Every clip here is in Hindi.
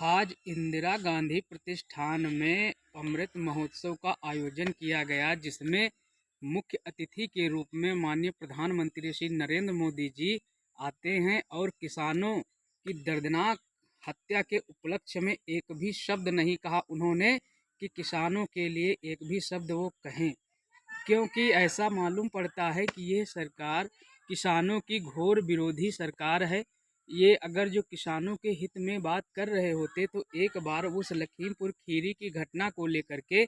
आज इंदिरा गांधी प्रतिष्ठान में अमृत महोत्सव का आयोजन किया गया, जिसमें मुख्य अतिथि के रूप में माननीय प्रधानमंत्री श्री नरेंद्र मोदी जी आते हैं और किसानों की दर्दनाक हत्या के उपलक्ष्य में एक भी शब्द नहीं कहा उन्होंने कि किसानों के लिए एक भी शब्द वो कहें, क्योंकि ऐसा मालूम पड़ता है कि ये सरकार किसानों की घोर विरोधी सरकार है। ये अगर जो किसानों के हित में बात कर रहे होते तो एक बार उस लखीमपुर खीरी की घटना को लेकर के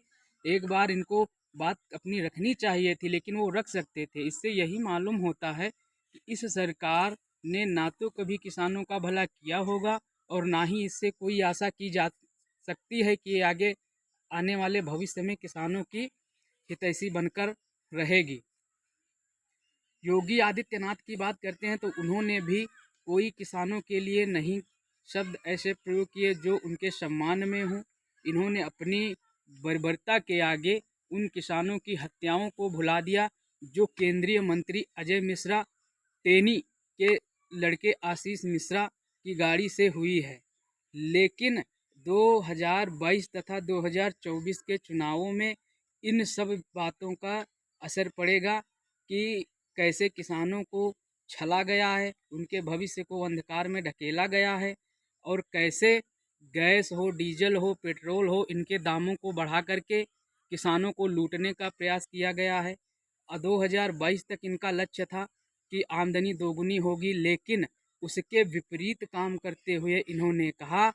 एक बार इनको बात अपनी रखनी चाहिए थी, लेकिन वो रख सकते थे। इससे यही मालूम होता है कि इस सरकार ने ना तो कभी किसानों का भला किया होगा और ना ही इससे कोई आशा की जा सकती है कि ये आगे आने वाले भविष्य में किसानों की हितैषी बनकर रहेगी। योगी आदित्यनाथ की बात करते हैं तो उन्होंने भी कोई किसानों के लिए नहीं शब्द ऐसे प्रयोग किए जो उनके सम्मान में हों। इन्होंने अपनी बर्बरता के आगे उन किसानों की हत्याओं को भुला दिया जो केंद्रीय मंत्री अजय मिश्रा टेनी के लड़के आशीष मिश्रा की गाड़ी से हुई है। लेकिन 2022 तथा 2024 के चुनावों में इन सब बातों का असर पड़ेगा कि कैसे किसानों को छला गया है, उनके भविष्य को अंधकार में ढकेला गया है और कैसे गैस हो, डीजल हो, पेट्रोल हो, इनके दामों को बढ़ा करके किसानों को लूटने का प्रयास किया गया है। 2022 तक इनका लक्ष्य था कि आमदनी दोगुनी होगी, लेकिन उसके विपरीत काम करते हुए इन्होंने कहा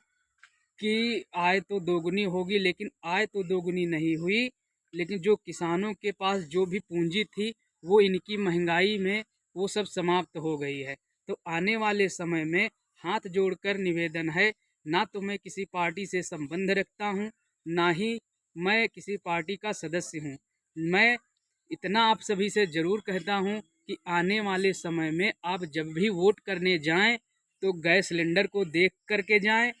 कि आय तो दोगुनी होगी, लेकिन आय तो दोगुनी नहीं हुई, लेकिन जो किसानों के पास जो भी पूंजी थी वो इनकी महंगाई में वो सब समाप्त हो गई है। तो आने वाले समय में हाथ जोड़कर निवेदन है, ना तो मैं किसी पार्टी से संबंध रखता हूँ, ना ही मैं किसी पार्टी का सदस्य हूँ। मैं इतना आप सभी से ज़रूर कहता हूँ कि आने वाले समय में आप जब भी वोट करने जाएं तो गैस सिलेंडर को देख करके जाएं,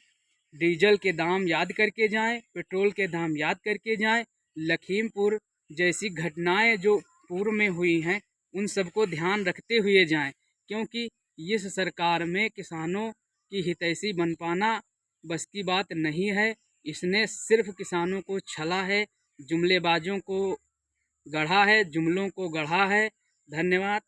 डीजल के दाम याद करके जाएं, पेट्रोल के दाम याद करके जाएं। लखीमपुर जैसी घटनाएं जो पूर्व में हुई हैं उन सबको ध्यान रखते हुए जाएं, क्योंकि इस सरकार में किसानों की हितैषी बन पाना बस की बात नहीं है। इसने सिर्फ किसानों को छला है, जुमलेबाजों को गढ़ा है, जुमलों को गढ़ा है। धन्यवाद।